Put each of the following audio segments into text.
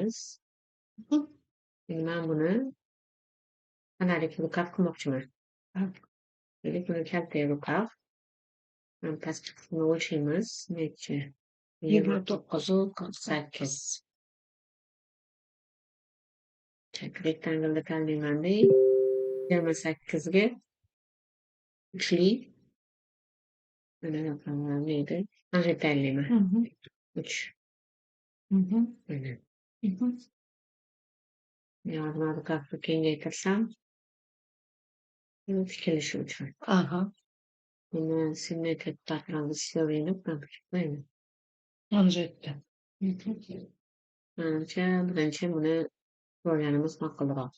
tanlaymiz. Men buni kanallik rukav qilmoqchiman. Demak, buni kalta rukav. Pastki qismini o'lchaymiz. Necha? 29-48. Rektanglda tanlaymanda 28 ga uchli mana raqamlar neydi? Mana tanlayman. 3. Mana. Yozma rukavni kengaytirsam tikilishi uchun. Buni simmetriya patronli silovini qo'ymayman. Manjetda. Menimcha birinchi buni ko'rganimiz ma'qulroq.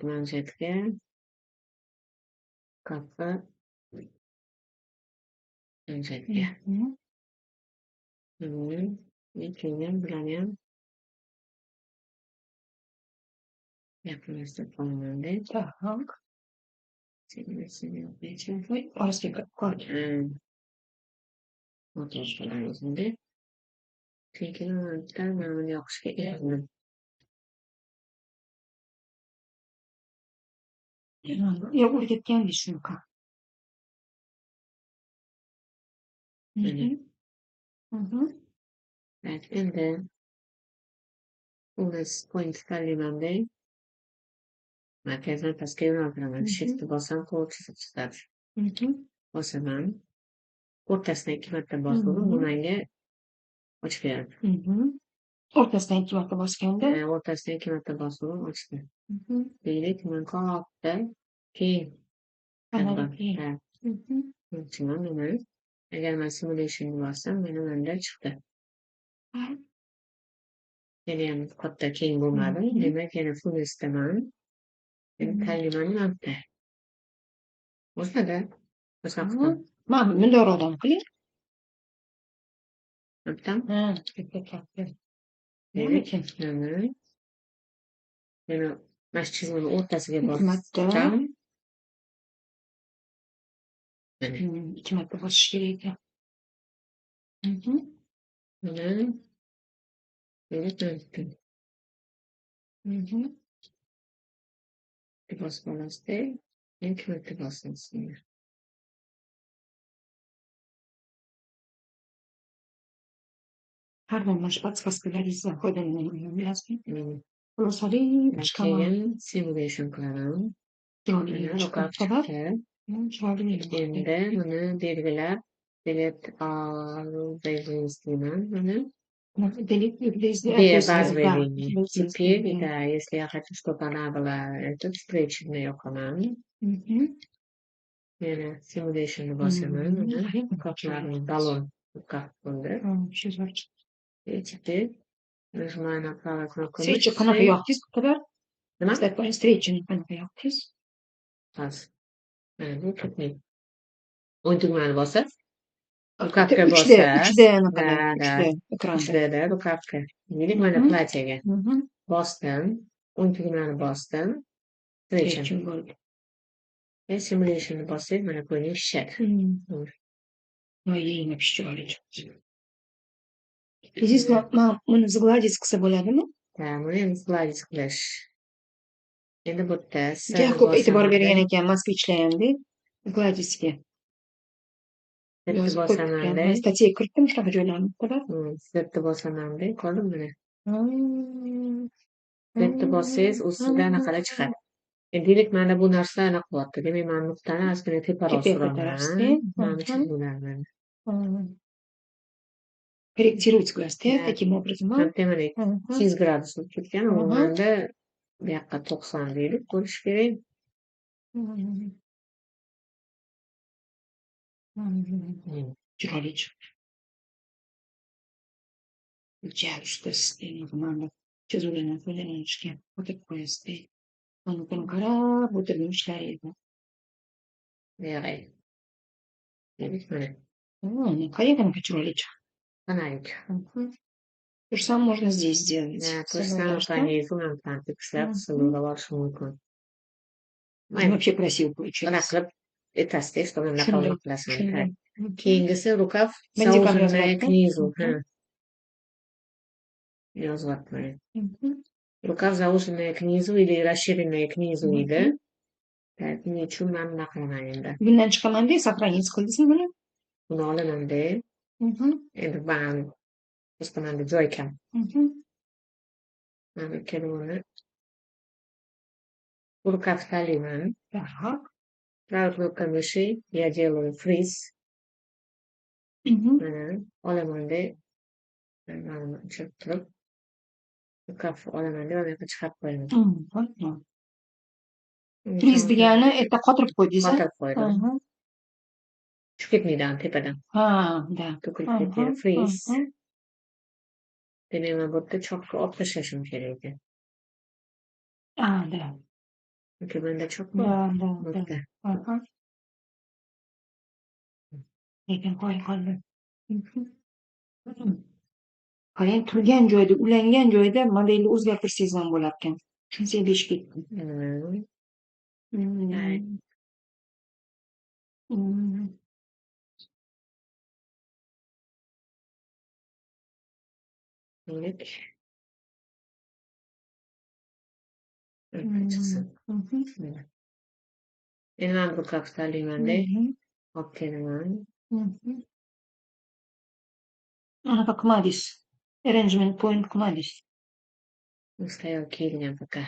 Manjetga kappa manjetga. Keyin bularni ham yapimizda qo'ymanda. Orasiga qo'y. Montaj qilamiz endi. Keyin mana buni yoqishga erindim. Yo'q, o'rgatgandi shunaqa. Endi uni point tanlaymanda. Markazdan pastga yo'naltiraman. Shift bosam qo'l chiqadi. Bosaman. O'rtasidan 2 marta bosib, bu menga ochib beradi. O'rtasidan 2 marta bosganda, o'rtasidan 2 marta bosib ochdi. Deylik, men qolibdi. Keyin nima? Agar men simulation bossam, meni menda chiqdi. Yana ham katta keng bo'lmadi. Demak, yana full istaman. Tanlayman mabda. Bo'lsa-da. Mana bundoqroqdan qiling. Mabdam? Yana mana chizmani o'rtasiga bosdim. 2 marta bosish kerak ekan. Bosib olasizda, 2 marta bosasizlar. Har doim shpatskalaringizdan foydalanaverasizmi? Xulosaviy keyin simulation qilaman. Endi buni belgilab, delete all values deyman. Baz введения. Теперь, да, если я хочу, чтобы она была встречная yoqaman. Yana simulation bosaman. Kartlarni balon bo'ldi. Теперь нажимаю на правую кнопку мыши. Встреча qanaqa yoqdingiz bu qadar? Nima? Встречani qanaqa yoqdingiz? Hozir. Mana bu ketmaydi. O'ng tugmani bosib, rukavga bosib. 3da ekranda. 3da rukavga. Deylik, mana platyaga. Bosdim. O'ng tugmani bosdim. Stretching bo'ldi. Simulationni bossak, mana ko'ring pishadi. Yana pishib oladi. Здесь buni sgladить qilsa bo'ladimi? Ha, buni ham sgladить qilish. Endi bu yerda juda ko'p e'tibor bergan ekan moskvichlar hamda sgladitga. bosamanda. Statiyaga kiritdim shunaqa joylarni qilib. Setni bosamanda, ko'rdingmi mana? Setni bossangiz, u sizdan anaqada chiqadi. Deylik, mana bu narsa anaqa qilyapti. Demak, men nuqtani ozgina teparoq suraman. Mana chizgilarni. Корректировать qilasiz, таким образом. Demak, 8 gradus bo'lib ketgan. Unda bu yoqqa 90 deylik, ko'rish kerak. Chiroyli chiqdi. Jar ustasida mana chizuvlardan foydalanishga o'tib qo'yasizda. Buni qarab o'tirib ishlaydi. Yaraydi. Demak, mana. Qayerdan chiroyli chiqdi? Фонарик. То же самое можно здесь сделать. Да, то же самое понизу нам там фиксация мumkin. Вообще красиво получилось. Aytasizda, что men naqa qilasan. Keyingisi rukav so'zini knizu. Yozyapman. Мгм. Rukav założone knjizu ili расширенное knjizu ili. Мгм. Buning uchun man nima qilaman endi? Bundan chiqamanda сохранить qildingizmi buni? Buni olamanda. Мгм. Endi man boshqa manda joy kam. Мгм. Mana keluvini Rukav tanlayman. Так. Правой кнопкой мыши я делаю фриз. Мгм. Mana olamanda mana tushirib turib Rukav olamanda mana yoqqa chiqarib qo'yaman. Понятно. Friz degani erta qotirib qo'ydingiz-a? Qotirib qo'ydim. Aha. Tushib ketmaydi tepadan. Ha, да. To'kilib Aha. ketadi. Friz. Aha. Demak, mana bu yerda chokka olib tashlashim kerak ekan. Да. Chunki bunda chok Да, bor. да, Bu да. yerda. Aha. Lekin qoldi. Qarang, turgan joyda, ulangan joyda modelni o'zgartirsangiz ham bo'larkan. Shunisiga beshib ketdim. Demak. Chiqsin. Mana. Endi mana bu kapitalimanda olib kelaman. Anaqa qilmadingiz. Arrangement point qilmadingiz. Mustaqil kelgan faqa.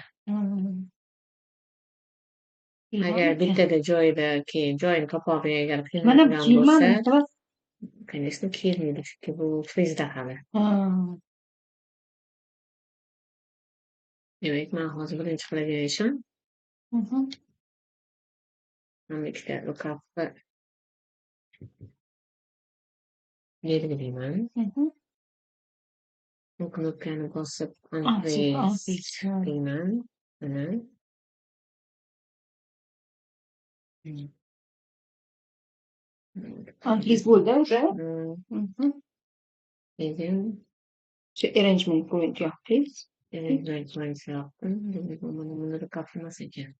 Agar Agar bittada joyida joyini topolmay agar mana qiynalgan bo'lsa, kiyimlar конечно, kelmaydi. Chunki bu frizda hali. Demak, men hozir birinchi qiladigan ishim mana ikkita rukavni belgilayman. Bu knopkani bosib unfreeze deyman. Mana. Unfreeze bo'ldi уже. Keyin arrangement point yoqdingiz. arrangement point yoqdim. Demak, buni rukav emas ekan.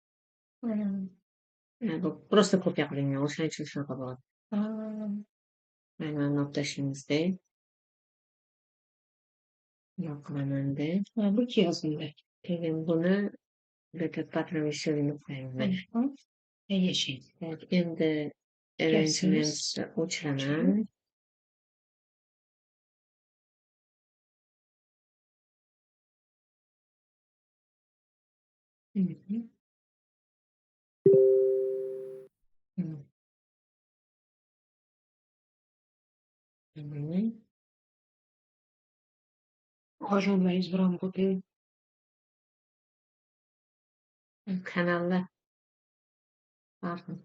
Bu просто kopiya qilingan. O'shaning uchun shunaqa bo'ladi. Mana olib tashlaymizda. Yo'q qilamanda. Bu yozildi. Keyin buni bitta patron vishyorini qo'yaman. Yashil. Endi arrangementni o'chiraman. Ухаживаringiz bilan qo'ying. Kanallar. Pardon.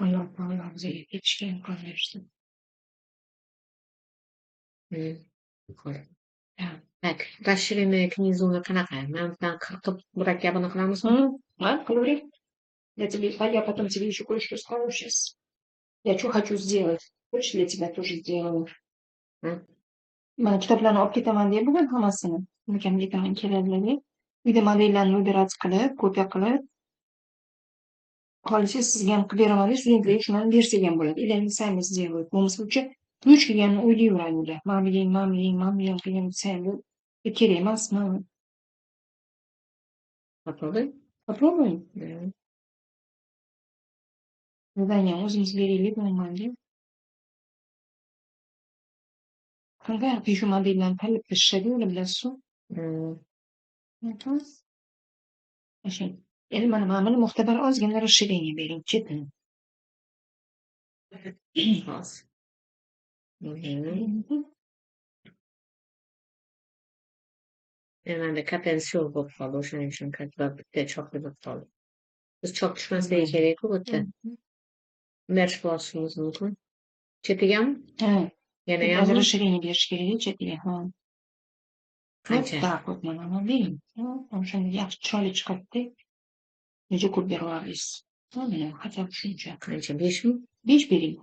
Oyoq bizga ketishgan qolishdi. Tak, расширенное knizuni qanaqa? Mana bundan 40 murakkabini qilamizmi? Говори. Я потом тебе еще кое-что скажу сейчас. Я что хочу сделать. Хочешь, для тебя тоже сделаю. Mana kitoblarni olib ketaman deb bugun hammasini. Ukam ketaman keladilar. Uyda modellarni выбирать qilib, kopiya qilib, qolsa sizga ham qilib beraman deb studentlarga shuni bersak ham bo'ladi. Или они сами сделают. Bo'lmasa uchun duch kelganini o'ylayveradi ular. Mana bering qilgan desam kerak emasmi? Попробуй. Попробуй. Задание o'zimiz beraylik normalda. Qanday piju modellarni tanlab tashlashadi ular bilasizmi? Endi mana buni muxtabar ozgina расширение bering chetini. Hozir. Menda potensial bo'lib qoldi. O'shaning uchun bitta chokli bo'lib qoldi. Biz chok tushmasligi kerak-ku bu yerda. Merch bosishimiz mumkin. Chetigami? Yana ham расширение berish kerak chetiga. Qancha? Так вот mana bering. O'shanda yaxshi chiroyli chiqadi-da. Necha ko'p berib olasiz? Хотя бы shuncha. Qancha? 5 mi? 5 bering.